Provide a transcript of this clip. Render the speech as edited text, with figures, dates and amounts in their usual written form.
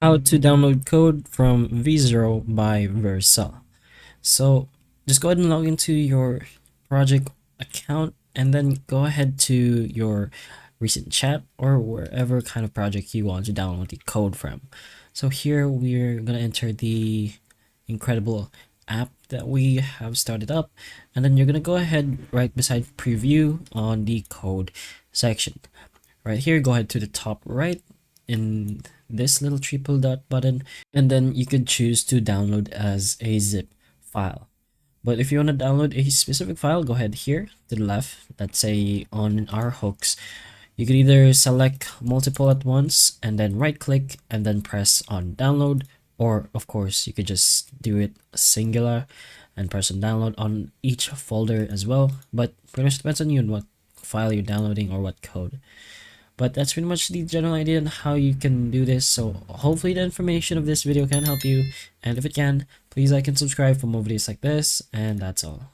how to download code from V0 by Vercel. So just go ahead and log into your project account and then go ahead to your recent chat or wherever kind of project you want to download the code from. So here we're gonna enter the incredible app that we have started up, and then you're gonna go ahead right beside preview on the code section. Right here, go ahead to the top right in this little triple dot button, and then you could choose to download as a zip file. But if you want to download a specific file, go ahead here to the left. Let's say on our hooks, you can either select multiple at once and then right click and then press on download, or of course you could just do it singular and press on download on each folder as well. But pretty much depends on you and what file you're downloading or what code. But that's pretty much the general idea on how you can do this. So hopefully the information of this video can help you, and if it can, please like and subscribe for more videos like this, and that's all.